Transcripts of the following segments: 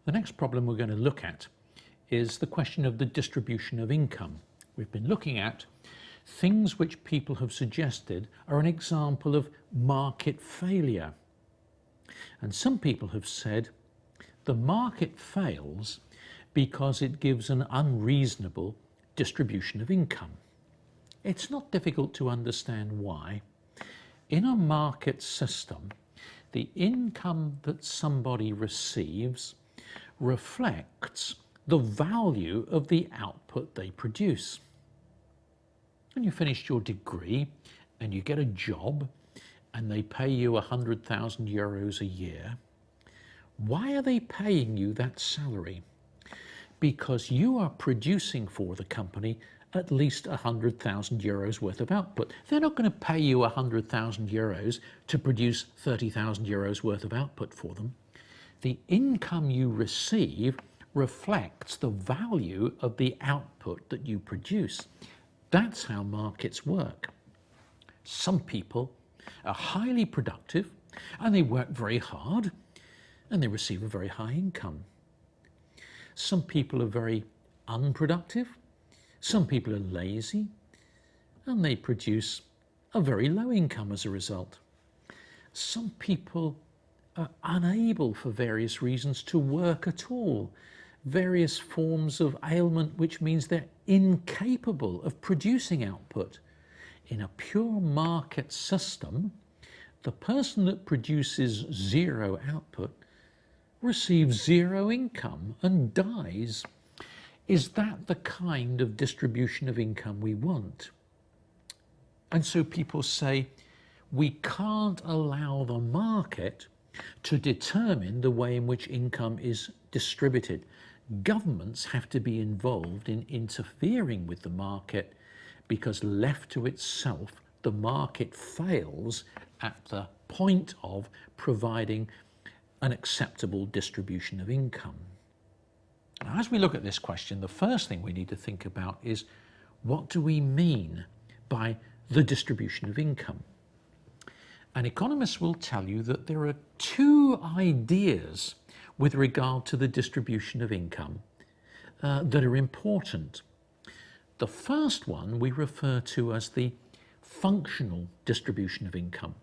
The next problem we're going to look at is the question of the distribution of income. We've been looking at things which people have suggested are an example of market failure. And some people have said the market fails because it gives an unreasonable distribution of income. It's not difficult to understand why. In a market system, the income that somebody receives reflects the value of the output they produce. When you finished your degree and you get a job and they pay you 100,000 euros a year, why are they paying you that salary? Because you are producing for the company at least 100,000 euros worth of output. They're not going to pay you 100,000 euros to produce 30,000 euros worth of output for them. The income you receive reflects the value of the output that you produce. That's how markets work. Some people are highly productive and they work very hard and they receive a very high income. Some people are very unproductive. Some people are lazy and they produce a very low income as a result. Some people are unable for various reasons to work at all. Various forms of ailment, which means they're incapable of producing output. In a pure market system, the person that produces zero output receives zero income and dies. Is that the kind of distribution of income we want? And so people say, we can't allow the market to determine the way in which income is distributed. Governments have to be involved in interfering with the market, because left to itself, the market fails at the point of providing an acceptable distribution of income. Now, as we look at this question, the first thing we need to think about is, what do we mean by the distribution of income? And economists will tell you that there are two ideas with regard to the distribution of income that are important. The first one we refer to as the functional distribution of income.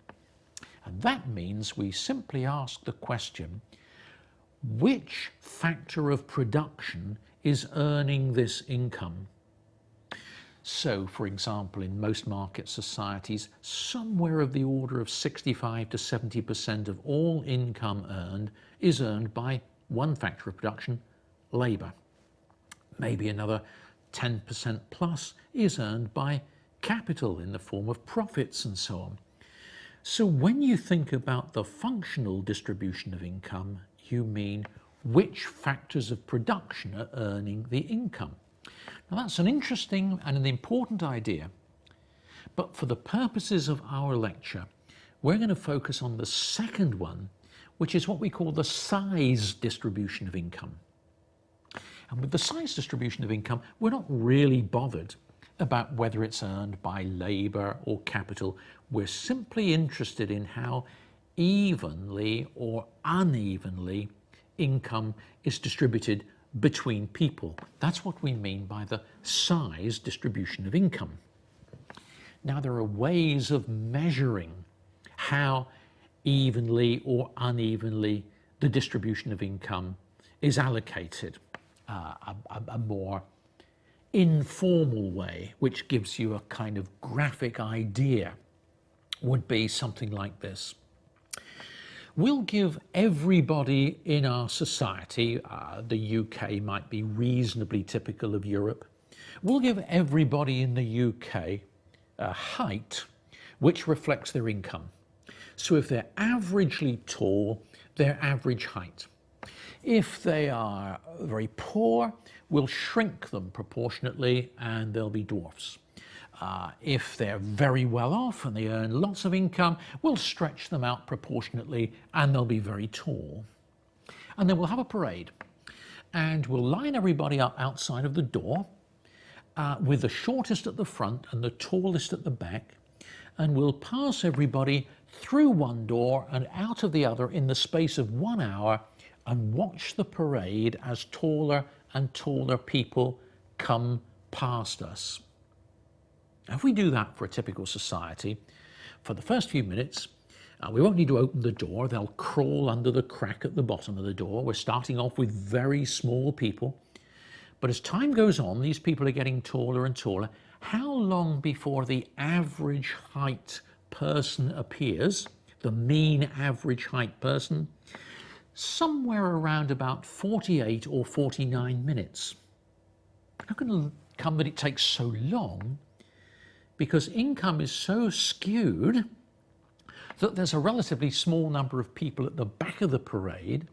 And that means we simply ask the question, which factor of production is earning this income? So, for example, in most market societies, somewhere of the order of 65 to 70% of all income earned is earned by one factor of production, labour. Maybe another 10% plus is earned by capital in the form of profits and so on. So when you think about the functional distribution of income, you mean which factors of production are earning the income. Now that's an interesting and an important idea, but for the purposes of our lecture, we're going to focus on the second one, which is what we call the size distribution of income. And with the size distribution of income, we're not really bothered about whether it's earned by labour or capital. We're simply interested in how evenly or unevenly income is distributed between people. That's what we mean by the size distribution of income. Now, there are ways of measuring how evenly or unevenly the distribution of income is allocated. A more informal way, which gives you a kind of graphic idea, would be something like this. We'll give everybody in our society, the UK might be reasonably typical of Europe, we'll give everybody in the UK a height which reflects their income. So if they're averagely tall, their average height. If they are very poor, we'll shrink them proportionately and they'll be dwarfs. If they're very well off and they earn lots of income, we'll stretch them out proportionately and they'll be very tall. And then we'll have a parade and we'll line everybody up outside of the door with the shortest at the front and the tallest at the back, and we'll pass everybody through one door and out of the other in the space of 1 hour and watch the parade as taller and taller people come past us. If we do that for a typical society, for the first few minutes, we won't need to open the door. They'll crawl under the crack at the bottom of the door. We're starting off with very small people. But as time goes on, these people are getting taller and taller. How long before the average height person appears, the mean average height person? Somewhere around about 48 or 49 minutes. How can it come that it takes so long? Because income is so skewed that there's a relatively small number of people at the back of the parade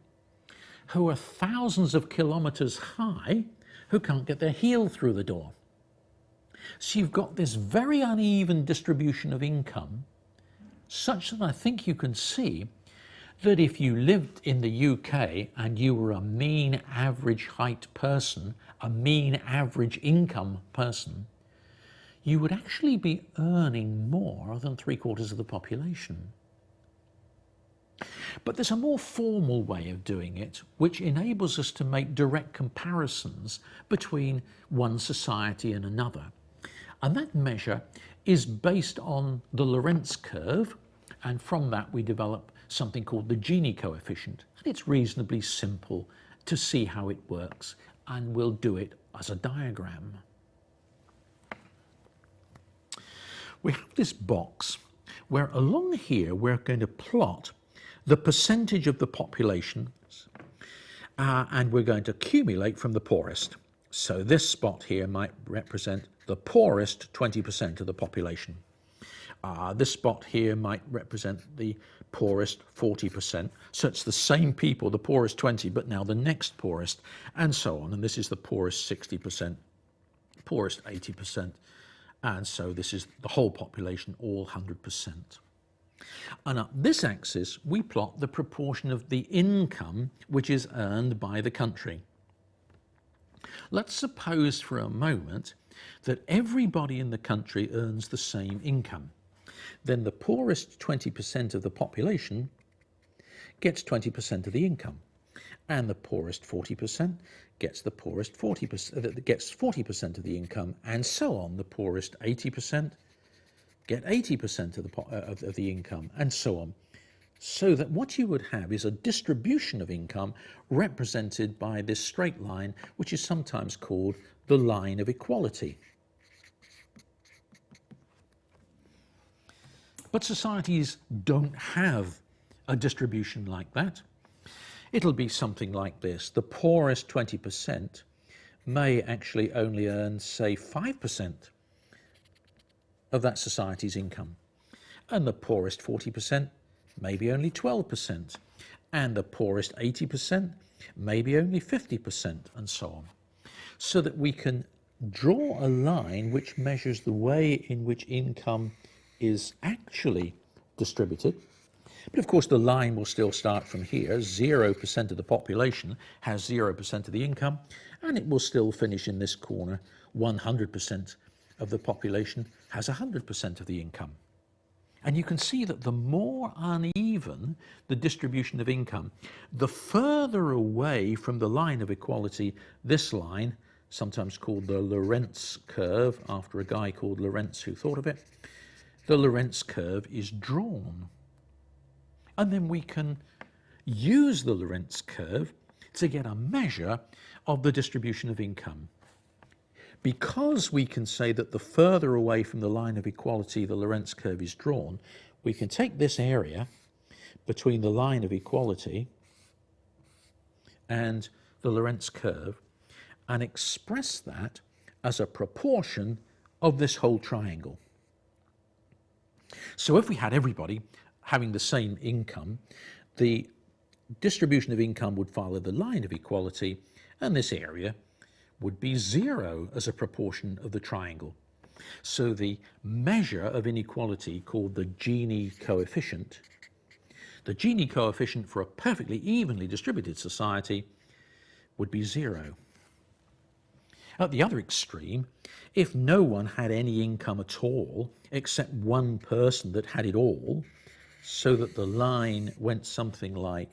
who are thousands of kilometers high who can't get their heel through the door. So you've got this very uneven distribution of income, such that I think you can see that if you lived in the UK and you were a mean average height person, a mean average income person, you would actually be earning more than 3/4 of the population. But there's a more formal way of doing it, which enables us to make direct comparisons between one society and another. And that measure is based on the Lorentz curve, and from that we develop something called the Gini coefficient. And it's reasonably simple to see how it works, and we'll do it as a diagram. We have this box where along here we're going to plot the percentage of the population and we're going to accumulate from the poorest. So this spot here might represent the poorest 20% of the population. This spot here might represent the poorest 40%. So it's the same people, the poorest 20, but now the next poorest, and so on. And this is the poorest 60%, poorest 80%. And so this is the whole population, all 100%. And up this axis, we plot the proportion of the income which is earned by the country. Let's suppose for a moment that everybody in the country earns the same income. Then the poorest 20% of the population gets 20% of the income. And the poorest 40% gets the poorest 40%, gets 40% of the income, and so on. The poorest 80% get 80% of the income, and so on. So that what you would have is a distribution of income represented by this straight line, which is sometimes called the line of equality. But societies don't have a distribution like that. It'll be something like this. The poorest 20% may actually only earn, say, 5% of that society's income. And the poorest 40% maybe only 12%. And the poorest 80% maybe only 50%, and so on. So that we can draw a line which measures the way in which income is actually distributed. But of course the line will still start from here. 0% of the population has 0% of the income, and it will still finish in this corner. 100% of the population has 100% of the income. And you can see that the more uneven the distribution of income, the further away from the line of equality this line, sometimes called the Lorentz curve, after a guy called Lorentz who thought of it, the Lorentz curve is drawn. And then we can use the Lorentz curve to get a measure of the distribution of income. Because we can say that the further away from the line of equality the Lorentz curve is drawn, we can take this area between the line of equality and the Lorentz curve and express that as a proportion of this whole triangle. So if we had everybody having the same income, the distribution of income would follow the line of equality, and this area would be 0 as a proportion of the triangle. So the measure of inequality, called the Gini coefficient, the Gini coefficient for a perfectly evenly distributed society would be 0. At the other extreme, if no one had any income at all, except one person that had it all, so that the line went something like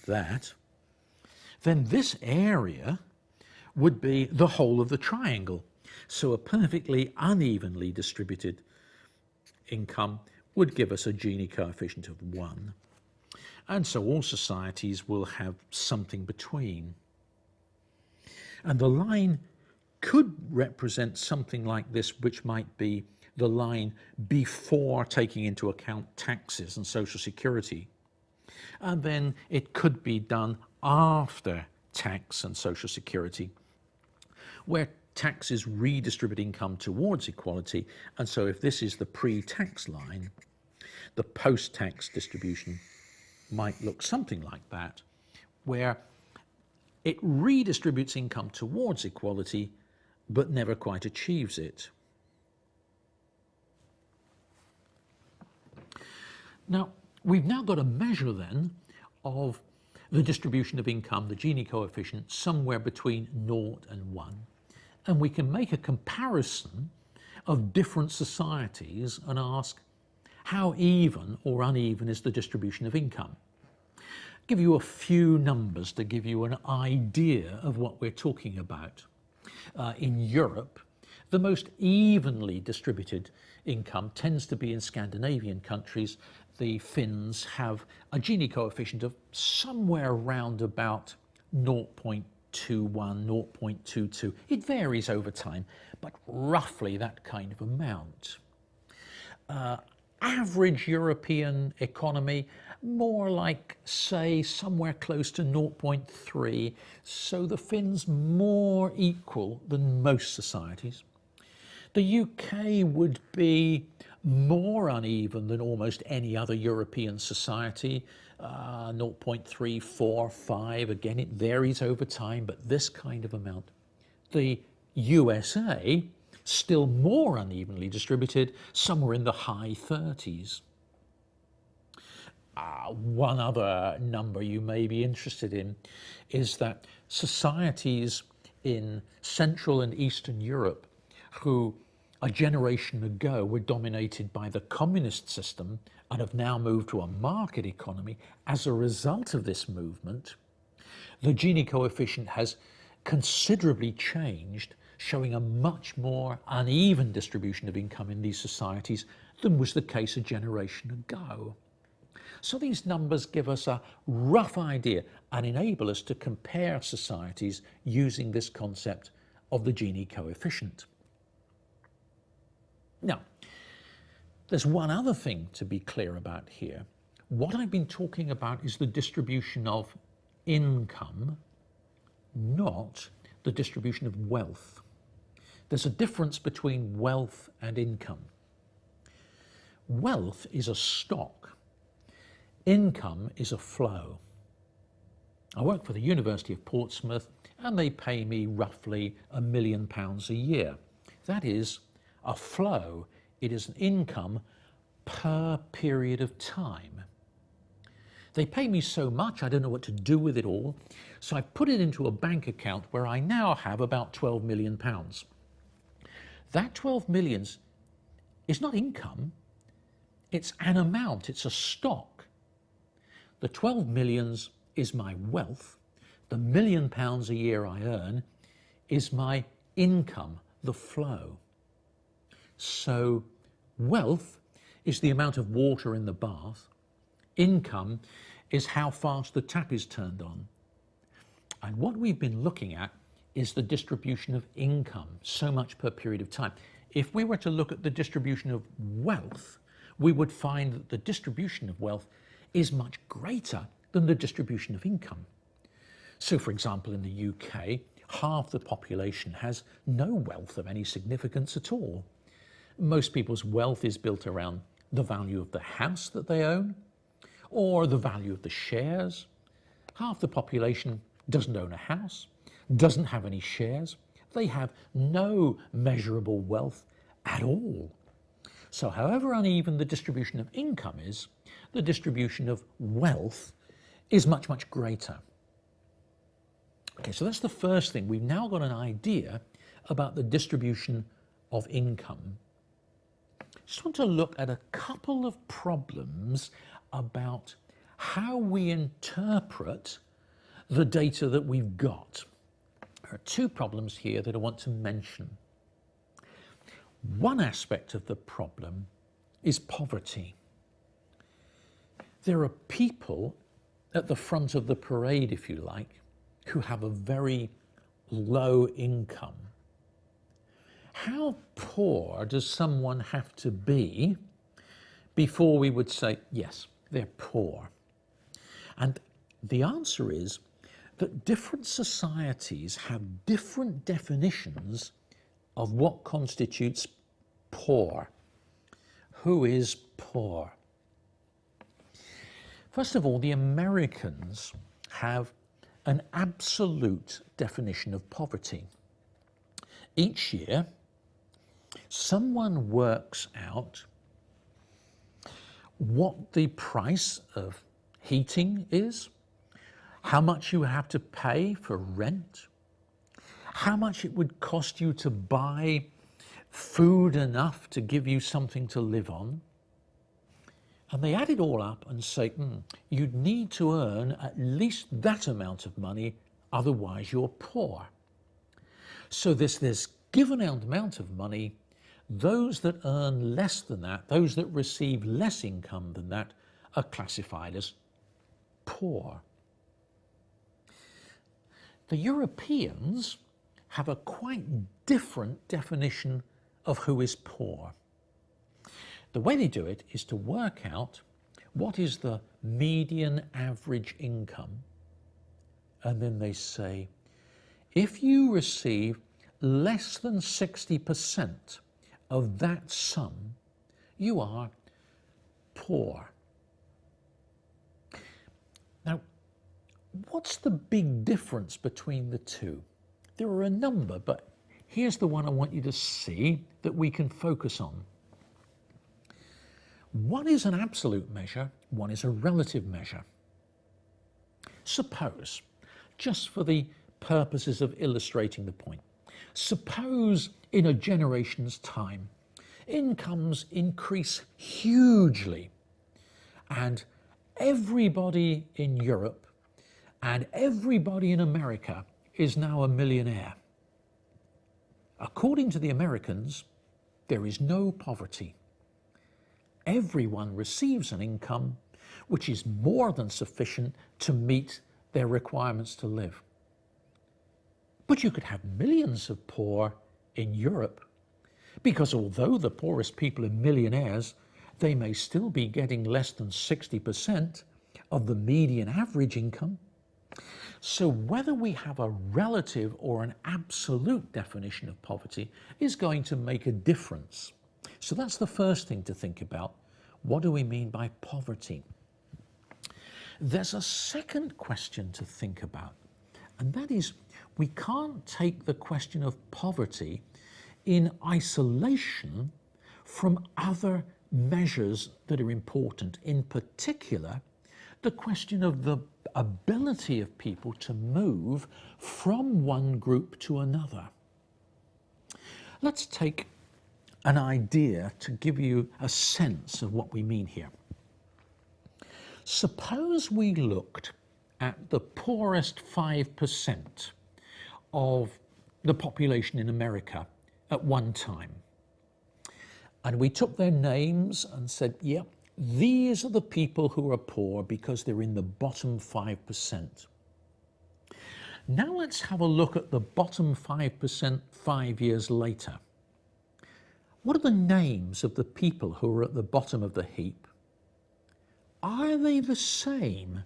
that, then this area would be the whole of the triangle. So a perfectly unevenly distributed income would give us a Gini coefficient of 1. And so all societies will have something between. And the line could represent something like this, which might be the line before taking into account taxes and social security. And then it could be done after tax and social security, where taxes redistribute income towards equality. And so if this is the pre-tax line, the post-tax distribution might look something like that, where it redistributes income towards equality, but never quite achieves it. Now, we've now got a measure then of the distribution of income, the Gini coefficient, somewhere between 0 and 1. And we can make a comparison of different societies and ask, how even or uneven is the distribution of income? I'll give you a few numbers to give you an idea of what we're talking about. In Europe, the most evenly distributed income tends to be in Scandinavian countries. The Finns have a Gini coefficient of somewhere around about 0.21, 0.22. It varies over time, but roughly that kind of amount. Average European economy, more like, say, somewhere close to 0.3. So the Finns more equal than most societies. The UK would be more uneven than almost any other European society, 0.345. Again, it varies over time, but this kind of amount. The USA, still more unevenly distributed, somewhere in the high 30s. One other number you may be interested in is that societies in Central and Eastern Europe who a generation ago were dominated by the communist system and have now moved to a market economy, as a result of this movement, the Gini coefficient has considerably changed, showing a much more uneven distribution of income in these societies than was the case a generation ago. So these numbers give us a rough idea and enable us to compare societies using this concept of the Gini coefficient. Now, there's one other thing to be clear about here. What I've been talking about is the distribution of income, not the distribution of wealth. There's a difference between wealth and income. Wealth is a stock. Income is a flow. I work for the University of Portsmouth and they pay me roughly £1 million a year. That is a flow. It is an income per period of time. They pay me so much, I don't know what to do with it all, so I put it into a bank account where I now have about £12 million. That 12 millions is not income, it's an amount, it's a stock. The 12 millions is my wealth. The £1 million a year I earn is my income, the flow. So wealth is the amount of water in the bath. Income is how fast the tap is turned on. And what we've been looking at is the distribution of income, so much per period of time. If we were to look at the distribution of wealth, we would find that the distribution of wealth is much greater than the distribution of income. So, for example, in the UK, half the population has no wealth of any significance at all. Most people's wealth is built around the value of the house that they own or the value of the shares. Half the population doesn't own a house, doesn't have any shares. They have no measurable wealth at all. So however uneven the distribution of income is, the distribution of wealth is much, much greater. Okay, so that's the first thing. We've now got an idea about the distribution of income. Just want to look at a couple of problems about how we interpret the data that we've got, there are two problems here that I want to mention. One aspect of the problem is poverty. There are people at the front of the parade, if you like, who have a very low income. How poor does someone have to be before we would say, yes, they're poor? And the answer is that different societies have different definitions of what constitutes poor. Who is poor? First of all, the Americans have an absolute definition of poverty. Each year, someone works out what the price of heating is, how much you have to pay for rent, how much it would cost you to buy food enough to give you something to live on. And they add it all up and say, you'd need to earn at least that amount of money, otherwise you're poor. So this given amount of money, those that earn less than that, those that receive less income than that, are classified as poor. The Europeans have a quite different definition of who is poor. The way they do it is to work out what is the median average income. And then they say, if you receive less than 60% of that sum, you are poor. Now, what's the big difference between the two? There are a number, but here's the one I want you to see that we can focus on. One is an absolute measure, one is a relative measure. Suppose, just for the purposes of illustrating the point, suppose in a generation's time, incomes increase hugely and everybody in Europe and everybody in America is now a millionaire. According to the Americans, there is no poverty. Everyone receives an income which is more than sufficient to meet their requirements to live. But you could have millions of poor in Europe, because although the poorest people are millionaires, they may still be getting less than 60% of the median average income. So whether we have a relative or an absolute definition of poverty is going to make a difference. So that's the first thing to think about. What do we mean by poverty? There's a second question to think about, and that is we can't take the question of poverty in isolation from other measures that are important, in particular the question of the ability of people to move from one group to another. Let's take an idea to give you a sense of what we mean here. Suppose we looked at the poorest 5% of the population in America at one time. And we took their names and said, yep, these are the people who are poor because they're in the bottom 5%. Now let's have a look at the bottom 5% 5 years later. What are the names of the people who are at the bottom of the heap? Are they the same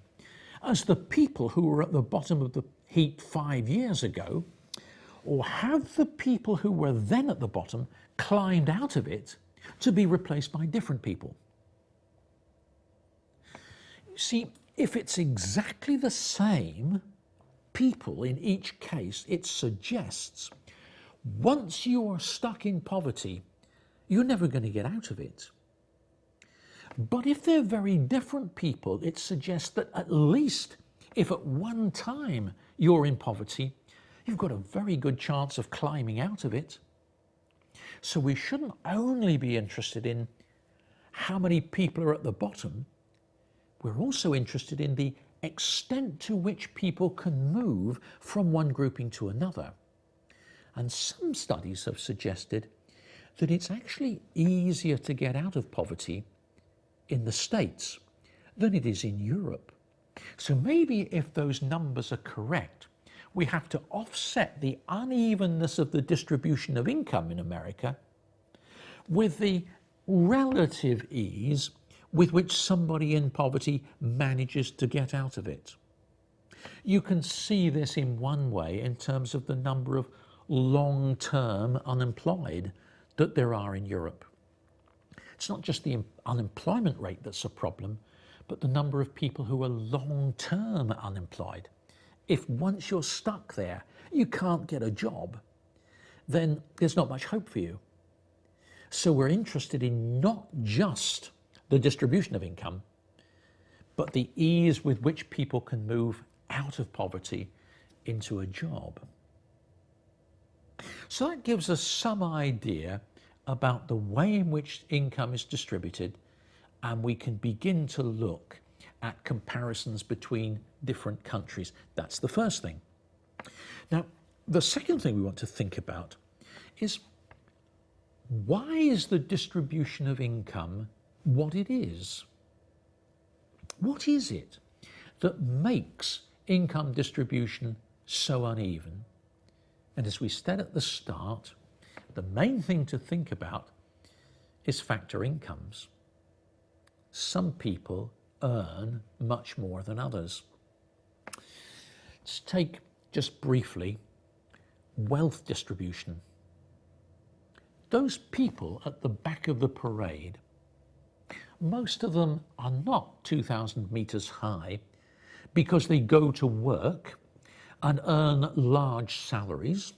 as the people who were at the bottom of the heap 5 years ago? Or have the people who were then at the bottom climbed out of it to be replaced by different people? You see, if it's exactly the same people in each case, it suggests once you are stuck in poverty, you're never going to get out of it. But if they're very different people, it suggests that at least if at one time you're in poverty, you've got a very good chance of climbing out of it. So we shouldn't only be interested in how many people are at the bottom, we're also interested in the extent to which people can move from one grouping to another. And some studies have suggested that it's actually easier to get out of poverty in the States than it is in Europe. So maybe if those numbers are correct, we have to offset the unevenness of the distribution of income in America with the relative ease with which somebody in poverty manages to get out of it. You can see this in one way in terms of the number of long-term unemployed that there are in Europe. It's not just the unemployment rate that's a problem, but the number of people who are long-term unemployed. If once you're stuck there, you can't get a job, then there's not much hope for you. So we're interested in not just the distribution of income, but the ease with which people can move out of poverty into a job. So that gives us some idea about the way in which income is distributed, and we can begin to look at comparisons between different countries. That's the first thing. Now, the second thing we want to think about is, why is the distribution of income what it is? What is it that makes income distribution so uneven? And as we said at the start, the main thing to think about is factor incomes. Some people earn much more than others. Let's take just briefly wealth distribution. Those people at the back of the parade, most of them are not 2,000 meters high because they go to work and earn large salaries.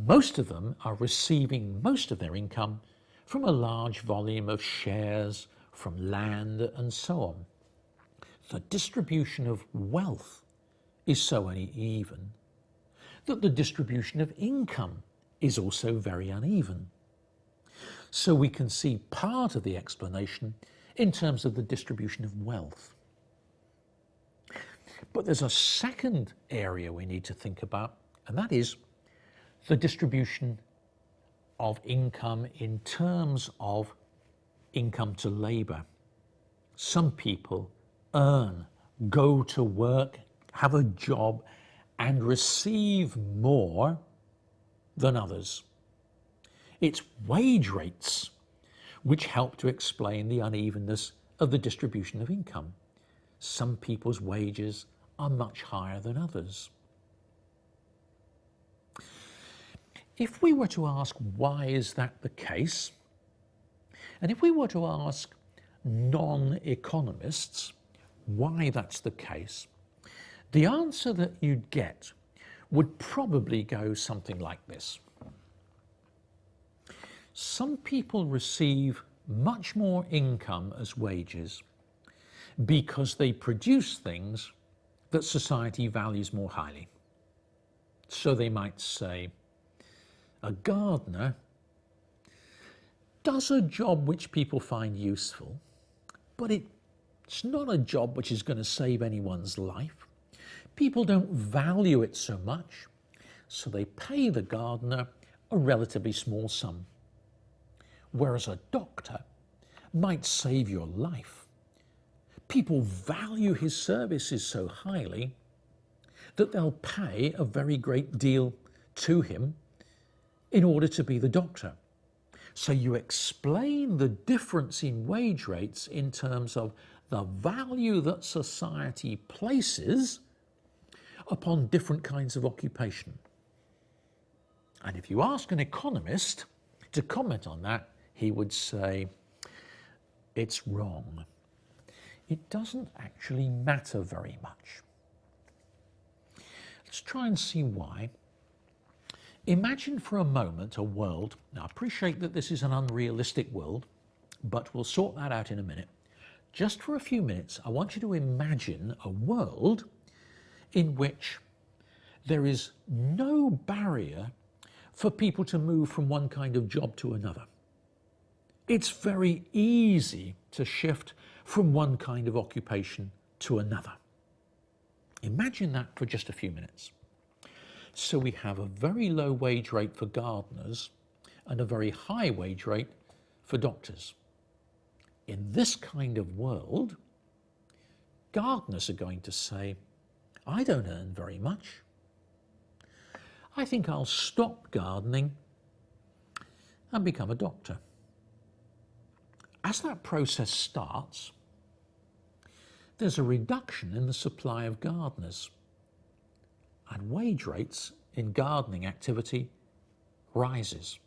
Most of them are receiving most of their income from a large volume of shares, from land, and so on. The distribution of wealth is so uneven that the distribution of income is also very uneven. So we can see part of the explanation in terms of the distribution of wealth. But there's a second area we need to think about, and that is the distribution of income in terms of income to labour. Some people earn, go to work, have a job, and receive more than others. It's wage rates which help to explain the unevenness of the distribution of income. Some people's wages are much higher than others. If we were to ask why is that the case, and if we were to ask non-economists why that's the case, the answer that you'd get would probably go something like this. Some people receive much more income as wages because they produce things that society values more highly. So they might say, a gardener does a job which people find useful, but it's not a job which is going to save anyone's life. People don't value it so much, so they pay the gardener a relatively small sum. Whereas a doctor might save your life. People value his services so highly that they'll pay a very great deal to him in order to be the doctor. So you explain the difference in wage rates in terms of the value that society places upon different kinds of occupation. And if you ask an economist to comment on that, he would say, it's wrong. It doesn't actually matter very much. Let's try and see why. Imagine for a moment a world, now I appreciate that this is an unrealistic world, but we'll sort that out in a minute. Just for a few minutes, I want you to imagine a world in which there is no barrier for people to move from one kind of job to another. It's very easy to shift from one kind of occupation to another. Imagine that for just a few minutes. So we have a very low wage rate for gardeners and a very high wage rate for doctors. In this kind of world, gardeners are going to say, I don't earn very much. I think I'll stop gardening and become a doctor. As that process starts, there's a reduction in the supply of gardeners, and wage rates in gardening activity rises.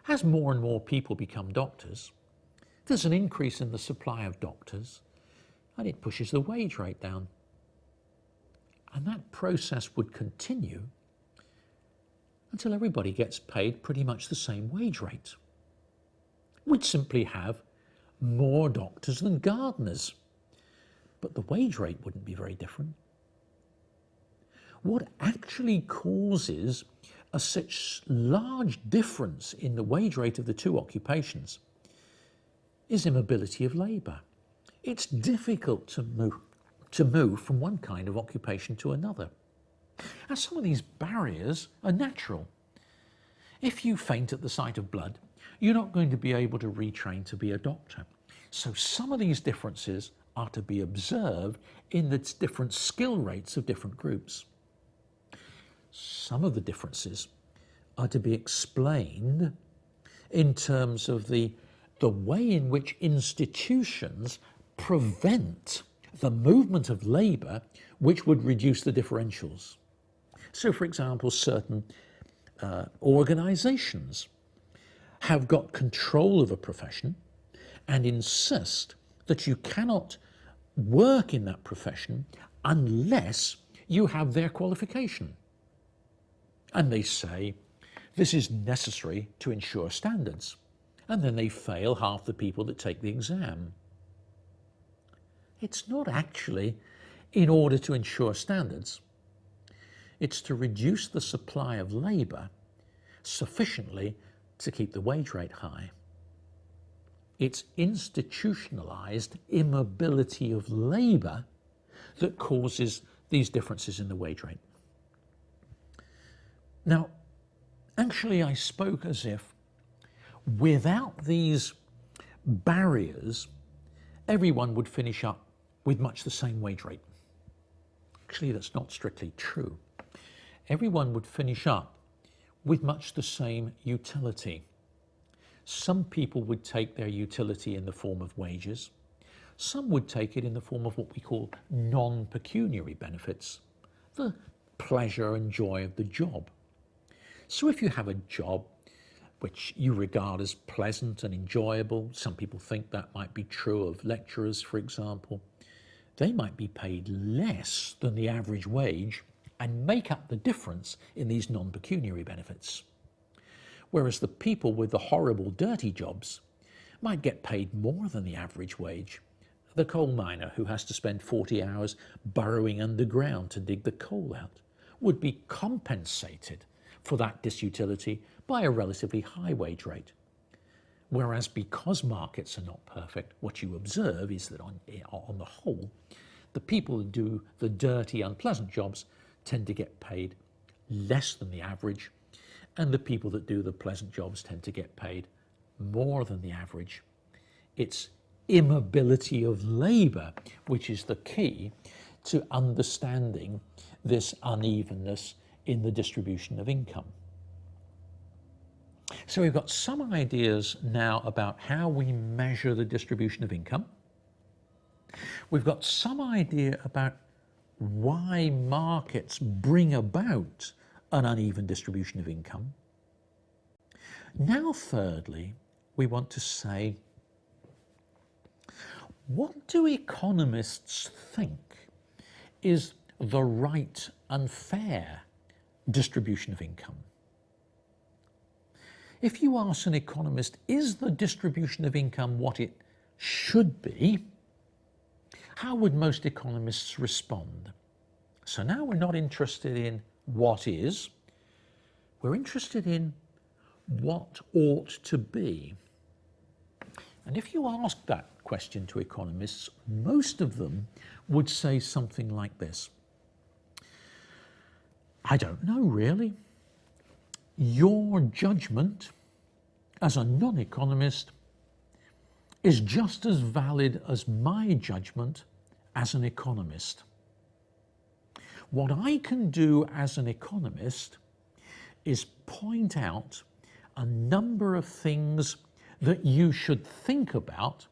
As more and more people become doctors, there's an increase in the supply of doctors, and it pushes the wage rate down. And that process would continue until everybody gets paid pretty much the same wage rate. We'd simply have more doctors than gardeners, but the wage rate wouldn't be very different. What actually causes such large difference in the wage rate of the two occupations is immobility of labour. It's difficult to move from one kind of occupation to another. And some of these barriers are natural. If you faint at the sight of blood, you're not going to be able to retrain to be a doctor. So some of these differences are to be observed in the different skill rates of different groups. Some of the differences are to be explained in terms of the way in which institutions prevent the movement of labour which would reduce the differentials. So, for example, certain organisations have got control of a profession and insist that you cannot work in that profession unless you have their qualification. And they say this is necessary to ensure standards. And then they fail half the people that take the exam. It's not actually in order to ensure standards. It's to reduce the supply of labour sufficiently to keep the wage rate high. It's institutionalised immobility of labour that causes these differences in the wage rate. Now, actually I spoke as if without these barriers, everyone would finish up with much the same wage rate. Actually, that's not strictly true. Everyone would finish up with much the same utility. Some people would take their utility in the form of wages. Some would take it in the form of what we call non-pecuniary benefits, the pleasure and joy of the job. So if you have a job which you regard as pleasant and enjoyable, some people think that might be true of lecturers, for example, they might be paid less than the average wage and make up the difference in these non-pecuniary benefits. Whereas the people with the horrible, dirty jobs might get paid more than the average wage. The coal miner who has to spend 40 hours burrowing underground to dig the coal out would be compensated for that disutility by a relatively high wage rate. Whereas because markets are not perfect, what you observe is that on the whole, the people who do the dirty, unpleasant jobs tend to get paid less than the average, and the people that do the pleasant jobs tend to get paid more than the average. It's immobility of labour which is the key to understanding this unevenness in the distribution of income. So we've got some ideas now about how we measure the distribution of income. We've got some idea about why markets bring about an uneven distribution of income. Now, thirdly, we want to say, what do economists think is the right and fair distribution of income? If you ask an economist, is the distribution of income what it should be? How would most economists respond? So now we're not interested in what is, we're interested in what ought to be. And if you ask that question to economists, most of them would say something like this: I don't know really. Your judgment as a non-economist is just as valid as my judgment as an economist. What I can do as an economist is point out a number of things that you should think about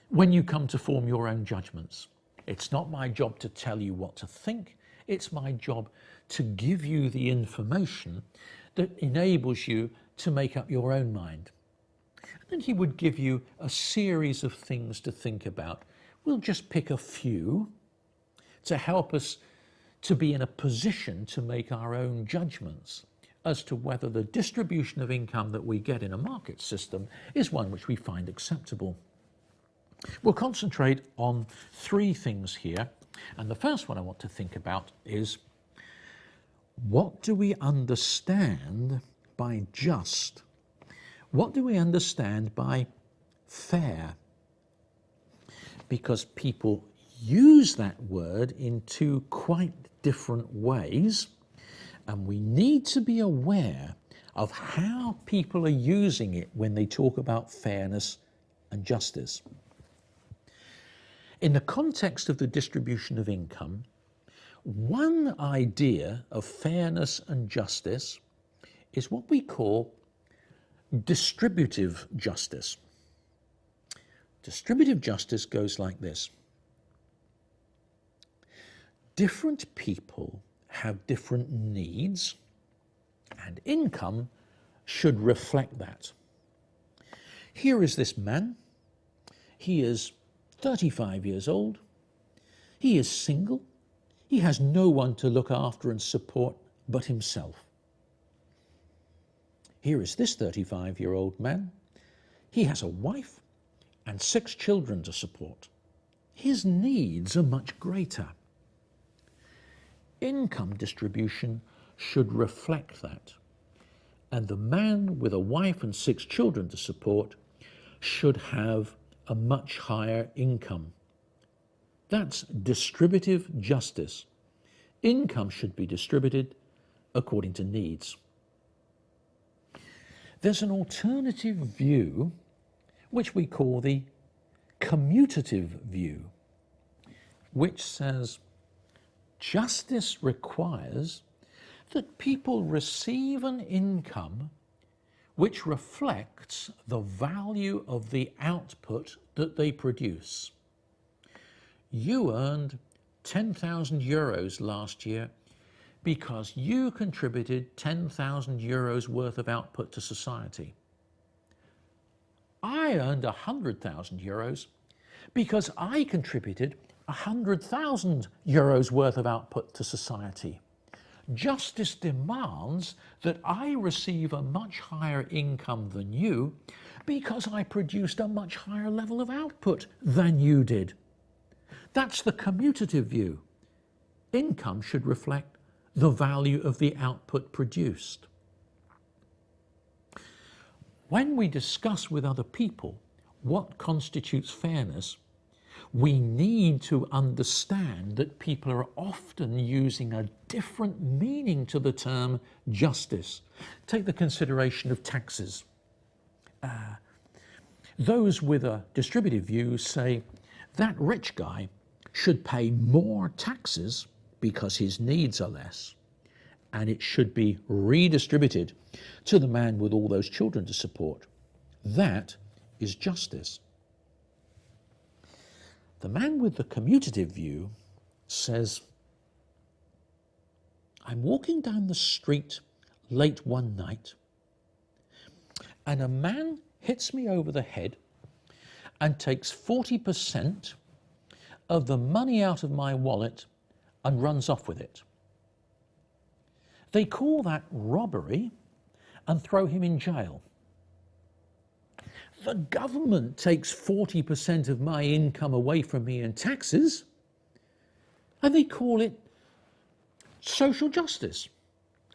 when you come to form your own judgments. It's not my job to tell you what to think. It's my job to give you the information that enables you to make up your own mind. And then he would give you a series of things to think about. We'll just pick a few to help us to be in a position to make our own judgments as to whether the distribution of income that we get in a market system is one which we find acceptable. We'll concentrate on three things here, and the first one I want to think about is, what do we understand by just? What do we understand by fair? Because people use that word in two quite different ways, and we need to be aware of how people are using it when they talk about fairness and justice. In the context of the distribution of income, one idea of fairness and justice is what we call distributive justice. Distributive justice goes like this: different people have different needs, and income should reflect that. Here is this man. He is 35 years old. He is single. He has no one to look after and support but himself. Here is this 35-year-old man. He has a wife and 6 children to support. His needs are much greater. Income distribution should reflect that, and the man with a wife and 6 children to support should have a much higher income. That's distributive justice. Income should be distributed according to needs. There's an alternative view which we call the commutative view, which says justice requires that people receive an income which reflects the value of the output that they produce. You earned 10,000 euros last year because you contributed 10,000 euros worth of output to society. I earned 100,000 euros because I contributed 100,000 euros worth of output to society. Justice demands that I receive a much higher income than you because I produced a much higher level of output than you did. That's the commutative view. Income should reflect the value of the output produced. When we discuss with other people what constitutes fairness, we need to understand that people are often using a different meaning to the term justice. Take the consideration of taxes. Those with a distributive view say that rich guy should pay more taxes because his needs are less, and it should be redistributed to the man with all those children to support. That is justice. The man with the commutative view says, I'm walking down the street late one night, and a man hits me over the head and takes 40% of the money out of my wallet and runs off with it. They call that robbery and throw him in jail. The government takes 40% of my income away from me in taxes, and they call it social justice.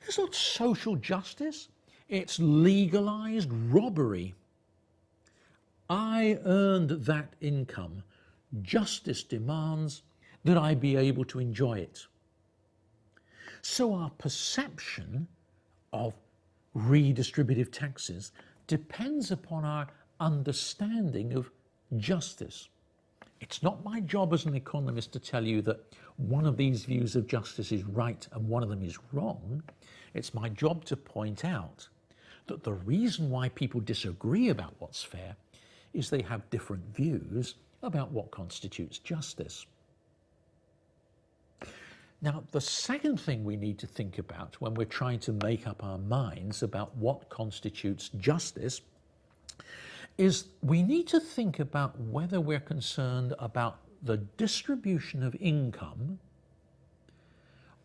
It's not social justice, it's legalized robbery. I earned that income. Justice demands that I be able to enjoy it. So our perception of redistributive taxes depends upon our understanding of justice. It's not my job as an economist to tell you that one of these views of justice is right and one of them is wrong. It's my job to point out that the reason why people disagree about what's fair is they have different views about what constitutes justice. Now, the second thing we need to think about when we're trying to make up our minds about what constitutes justice is we need to think about whether we're concerned about the distribution of income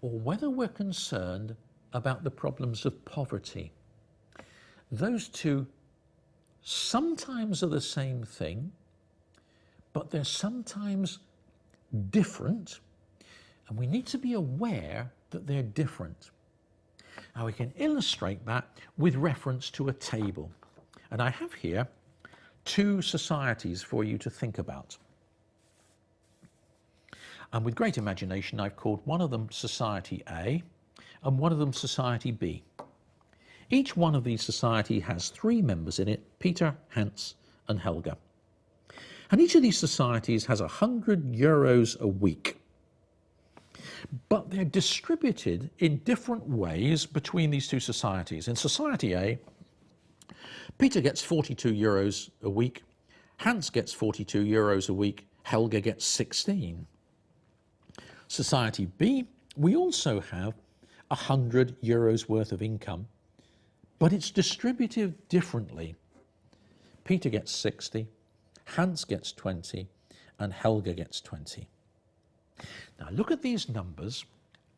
or whether we're concerned about the problems of poverty. Those two sometimes are the same thing, but they're sometimes different, and we need to be aware that they're different. Now we can illustrate that with reference to a table. And I have here two societies for you to think about. And with great imagination, I've called one of them Society A and one of them Society B. Each one of these societies has three members in it, Peter, Hans and Helga. And each of these societies has €100 a week. But they're distributed in different ways between these two societies. In Society A, Peter gets €42 a week, Hans gets €42 a week, Helga gets 16. Society B, we also have €100 worth of income, but it's distributed differently. Peter gets 60, Hans gets 20, and Helga gets 20. Now look at these numbers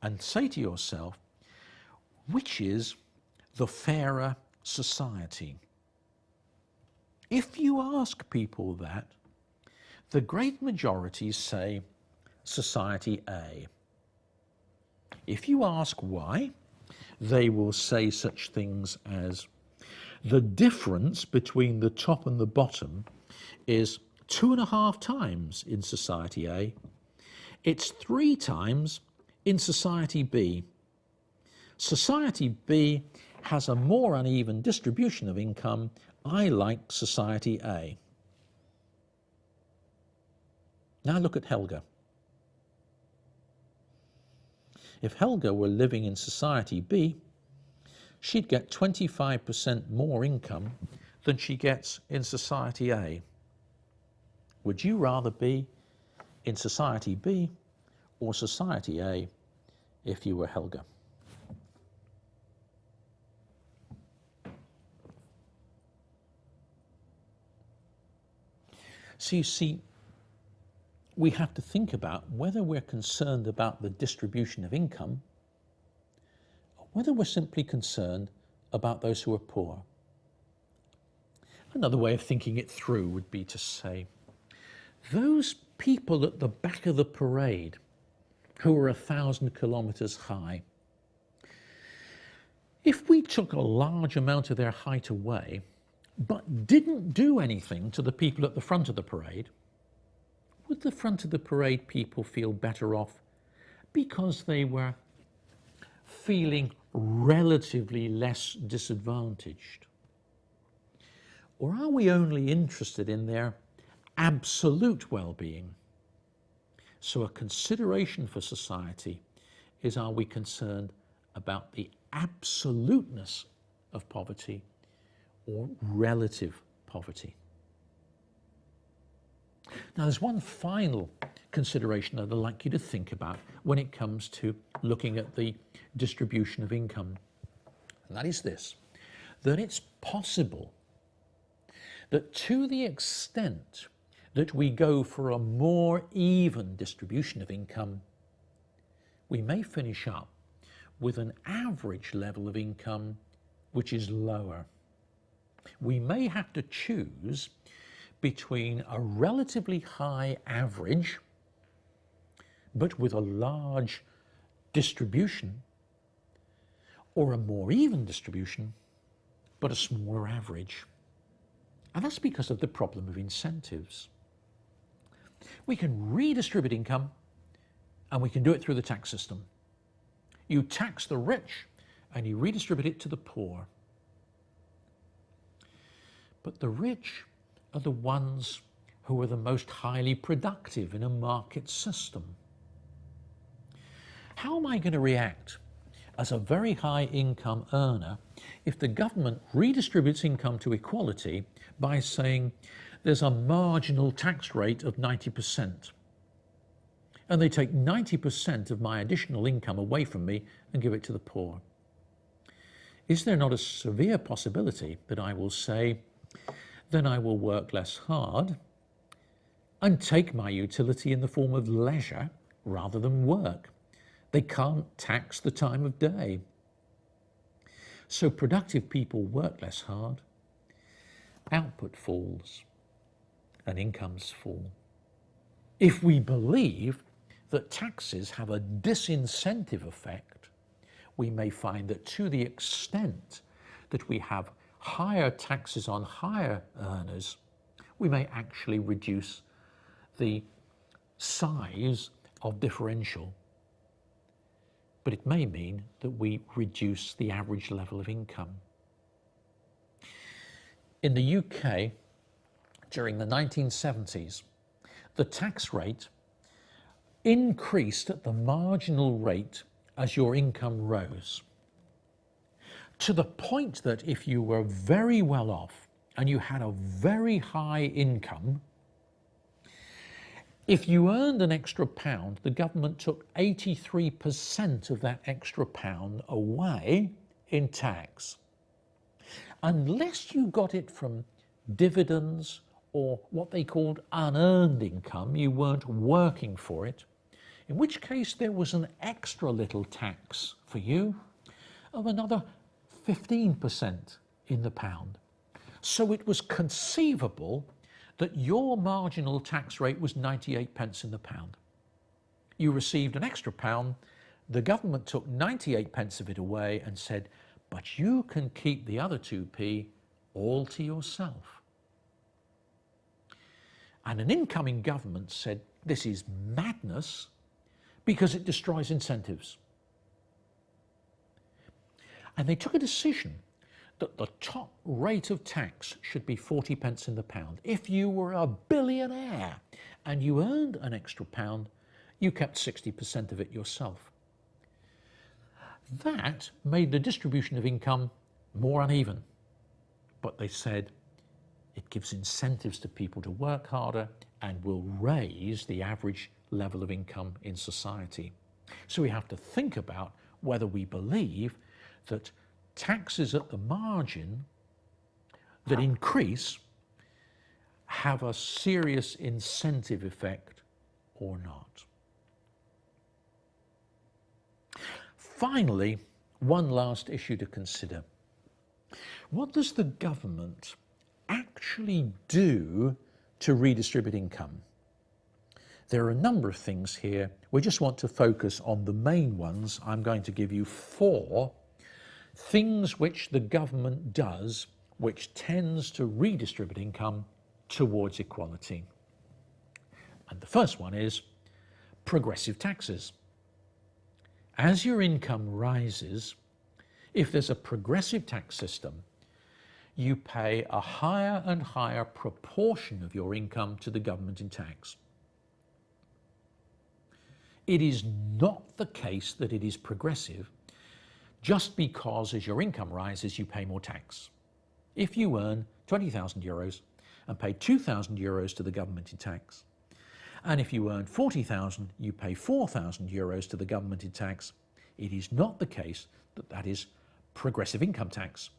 and say to yourself, which is the fairer society? If you ask people that, the great majority say Society A. If you ask why, they will say such things as the difference between the top and the bottom is 2.5 times in Society A. It's 3 times in Society B. Society B has a more uneven distribution of income. I like Society A. Now look at Helga. If Helga were living in Society B, she'd get 25% more income than she gets in Society A. Would you rather be in Society B or Society A if you were Helga? So you see, we have to think about whether we're concerned about the distribution of income or whether we're simply concerned about those who are poor. Another way of thinking it through would be to say, those people at the back of the parade who are 1,000 kilometers high, if we took a large amount of their height away but didn't do anything to the people at the front of the parade, would the front of the parade people feel better off because they were feeling relatively less disadvantaged? Or are we only interested in their absolute well-being? So a consideration for society is, are we concerned about the absoluteness of poverty or relative poverty? Now there's one final consideration that I'd like you to think about when it comes to looking at the distribution of income. And that is this, that it's possible that to the extent that we go for a more even distribution of income, we may finish up with an average level of income which is lower. We may have to choose between a relatively high average but with a large distribution, or a more even distribution but a smaller average. And that's because of the problem of incentives. We can redistribute income, and we can do it through the tax system. You tax the rich and you redistribute it to the poor. But the rich are the ones who are the most highly productive in a market system. How am I going to react as a very high income earner if the government redistributes income to equality by saying there's a marginal tax rate of 90%? And they take 90% of my additional income away from me and give it to the poor. Is there not a severe possibility that I will say, then I will work less hard and take my utility in the form of leisure rather than work? They can't tax the time of day. So productive people work less hard, output falls, and incomes fall. If we believe that taxes have a disincentive effect, we may find that to the extent that we have higher taxes on higher earners, we may actually reduce the size of differential. But it may mean that we reduce the average level of income. In the UK, during the 1970s, the tax rate increased at the marginal rate as your income rose, to the point that if you were very well off and you had a very high income, if you earned an extra pound, the government took 83% of that extra pound away in tax. Unless you got it from dividends or what they called unearned income, you weren't working for it, in which case there was an extra little tax for you of another 15% in the pound. So it was conceivable that your marginal tax rate was 98 pence in the pound. You received an extra pound, the government took 98 pence of it away and said, but you can keep the other 2p all to yourself. And an incoming government said, this is madness because it destroys incentives. And they took a decision that the top rate of tax should be 40 pence in the pound. If you were a billionaire and you earned an extra pound, you kept 60% of it yourself. That made the distribution of income more uneven. But they said it gives incentives to people to work harder and will raise the average level of income in society. So we have to think about whether we believe that taxes at the margin that increase have a serious incentive effect or not. Finally, one last issue to consider. What does the government actually do to redistribute income? There are a number of things here. We just want to focus on the main ones. I'm going to give you 4 things which the government does which tends to redistribute income towards equality. And the first one is progressive taxes. As your income rises, if there's a progressive tax system, you pay a higher and higher proportion of your income to the government in tax. It is not the case that it is progressive just because as your income rises, you pay more tax. If you earn 20,000 euros and pay 2,000 euros to the government in tax, and if you earn 40,000, you pay 4,000 euros to the government in tax, it is not the case that that is progressive income tax.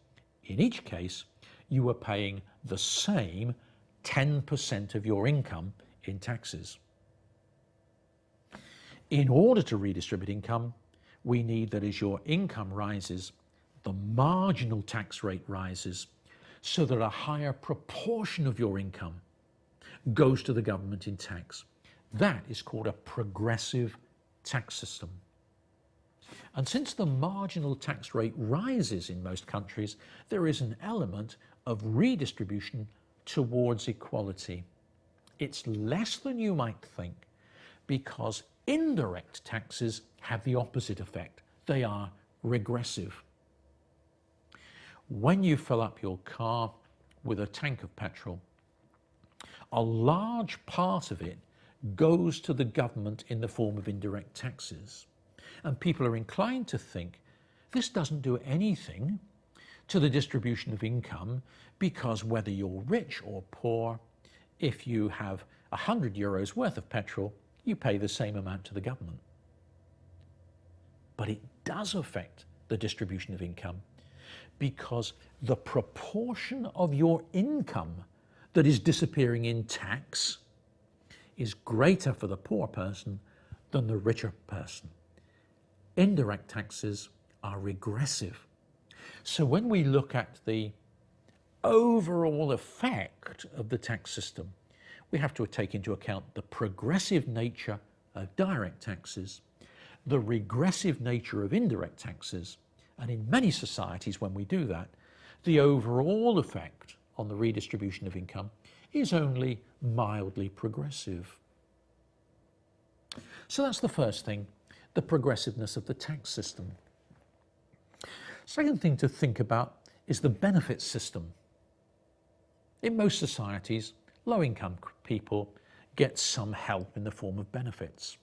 In each case, you are paying the same 10% of your income in taxes. In order to redistribute income, we need that as your income rises, the marginal tax rate rises so that a higher proportion of your income goes to the government in tax. That is called a progressive tax system. And since the marginal tax rate rises in most countries, there is an element of redistribution towards equality. It's less than you might think because indirect taxes have the opposite effect. They are regressive. When you fill up your car with a tank of petrol, a large part of it goes to the government in the form of indirect taxes. And people are inclined to think this doesn't do anything to the distribution of income because whether you're rich or poor, if you have 100 euros worth of petrol, you pay the same amount to the government. But it does affect the distribution of income because the proportion of your income that is disappearing in tax is greater for the poor person than the richer person. Indirect taxes are regressive. So when we look at the overall effect of the tax system, we have to take into account the progressive nature of direct taxes, the regressive nature of indirect taxes, and in many societies when we do that, the overall effect on the redistribution of income is only mildly progressive. So that's the first thing, the progressiveness of the tax system. Second thing to think about is the benefit system. In most societies, low-income people get some help in the form of benefits.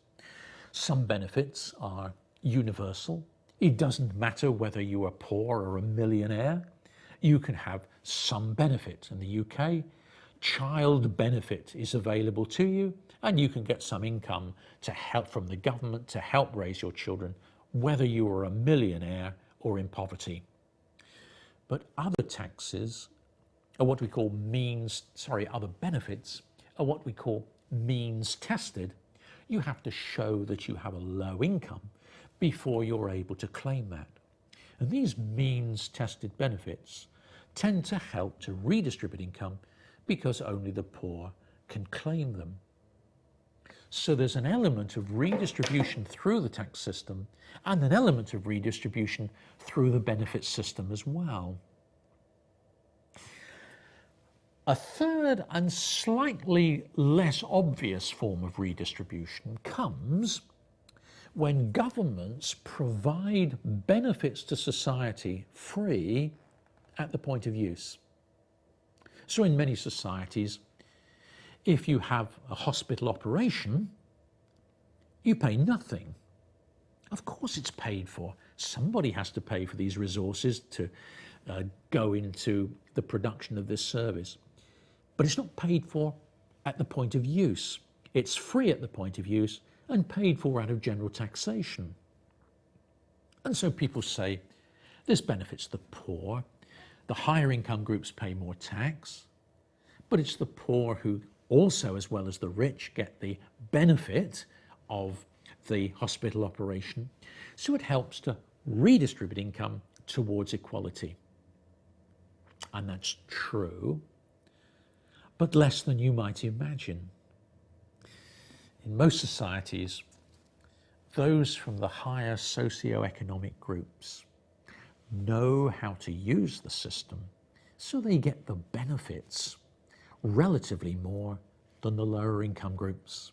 Some benefits are universal. It doesn't matter whether you are poor or a millionaire. You can have some benefit. In the UK, child benefit is available to you, and you can get some income to help from the government to help raise your children, whether you are a millionaire or in poverty. But other taxes are what we call other benefits are what we call means tested. You have to show that you have a low income before you're able to claim that. And these means tested benefits tend to help to redistribute income because only the poor can claim them. So there's an element of redistribution through the tax system and an element of redistribution through the benefit system as well. A third and slightly less obvious form of redistribution comes when governments provide benefits to society free at the point of use. So in many societies, if you have a hospital operation, you pay nothing. Of course it's paid for. Somebody has to pay for these resources to go into the production of this service. But it's not paid for at the point of use. It's free at the point of use and paid for out of general taxation. And so people say, this benefits the poor. The higher income groups pay more tax, but it's the poor who also, as well as the rich, get the benefit of the hospital operation. So it helps to redistribute income towards equality. And that's true, but less than you might imagine. In most societies, those from the higher socio-economic groups know how to use the system, so they get the benefits relatively more than the lower income groups.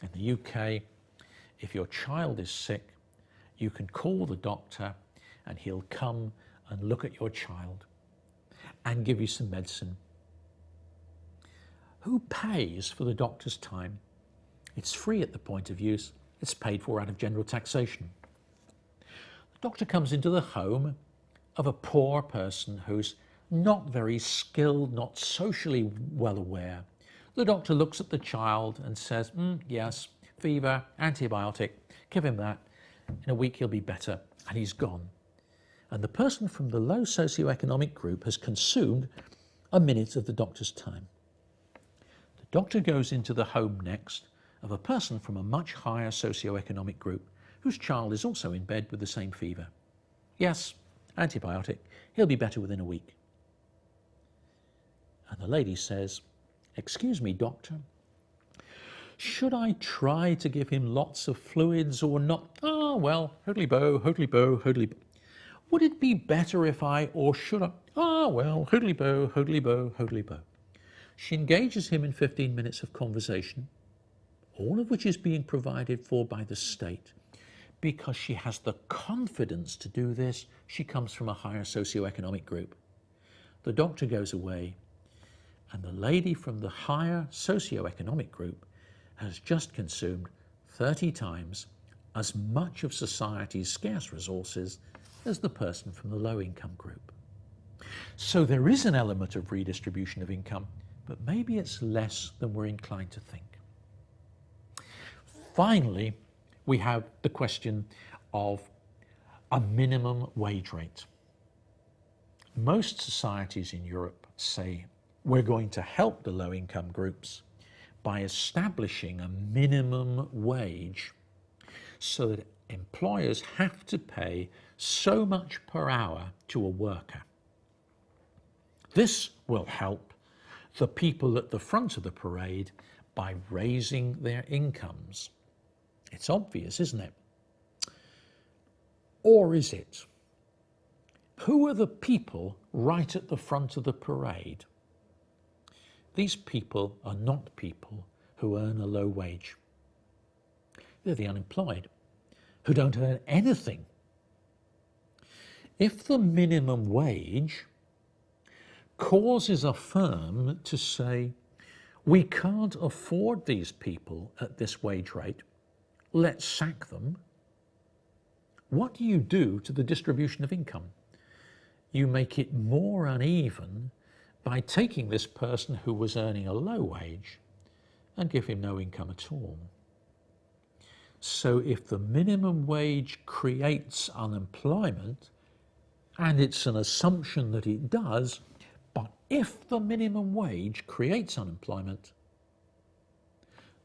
In the UK, if your child is sick, you can call the doctor and he'll come and look at your child and give you some medicine. Who pays for the doctor's time? It's free at the point of use. It's paid for out of general taxation. The doctor comes into the home of a poor person who's not very skilled, not socially well aware. The doctor looks at the child and says, yes, fever, antibiotic, give him that. In a week he'll be better, and he's gone. And the person from the low socioeconomic group has consumed a minute of the doctor's time. The doctor goes into the home next of a person from a much higher socioeconomic group whose child is also in bed with the same fever. Yes, antibiotic, he'll be better within a week. And the lady says, excuse me, doctor, should I try to give him lots of fluids or not? Ah, well, hoodly-bo, hoodly-bo, hoodly-bo. Would it be better if I, or should I? Ah, well, hoodly-bo, hoodly-bo, hoodly-bo. She engages him in 15 minutes of conversation, all of which is being provided for by the state. Because she has the confidence to do this, she comes from a higher socioeconomic group. The doctor goes away, and the lady from the higher socioeconomic group has just consumed 30 times as much of society's scarce resources as the person from the low-income group. So there is an element of redistribution of income, but maybe it's less than we're inclined to think. Finally, we have the question of a minimum wage rate. Most societies in Europe say we're going to help the low-income groups by establishing a minimum wage so that employers have to pay so much per hour to a worker. This will help the people at the front of the parade by raising their incomes. It's obvious, isn't it? Or is it? Who are the people right at the front of the parade? These people are not people who earn a low wage. They're the unemployed, who don't earn anything. If the minimum wage causes a firm to say, we can't afford these people at this wage rate, let's sack them, what do you do to the distribution of income? You make it more uneven by taking this person who was earning a low wage and give him no income at all. So if the minimum wage creates unemployment, and it's an assumption that it does, but if the minimum wage creates unemployment,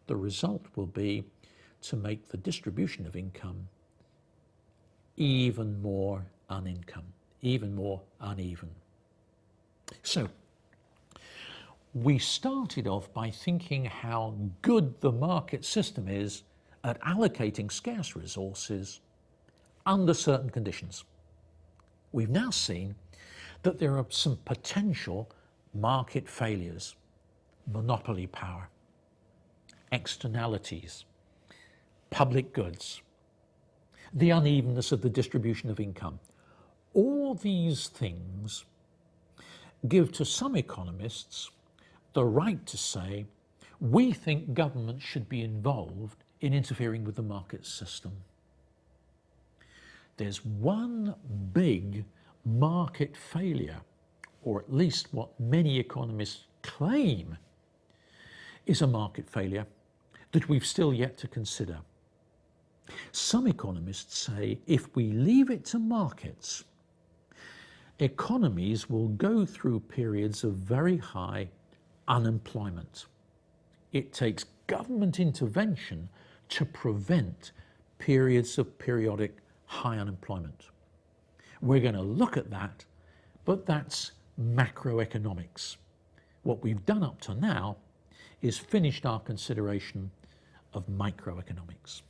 the result will be to make the distribution of income even more even more uneven. So, we started off by thinking how good the market system is at allocating scarce resources under certain conditions. We've now seen that there are some potential market failures, monopoly power, externalities, public goods, the unevenness of the distribution of income. All these things give to some economists the right to say, we think government should be involved in interfering with the market system. There's one big market failure, or at least what many economists claim is a market failure, that we've still yet to consider. Some economists say if we leave it to markets, economies will go through periods of very high unemployment. It takes government intervention to prevent periods of periodic high unemployment. We're going to look at that, but that's macroeconomics. What we've done up to now is finished our consideration of microeconomics.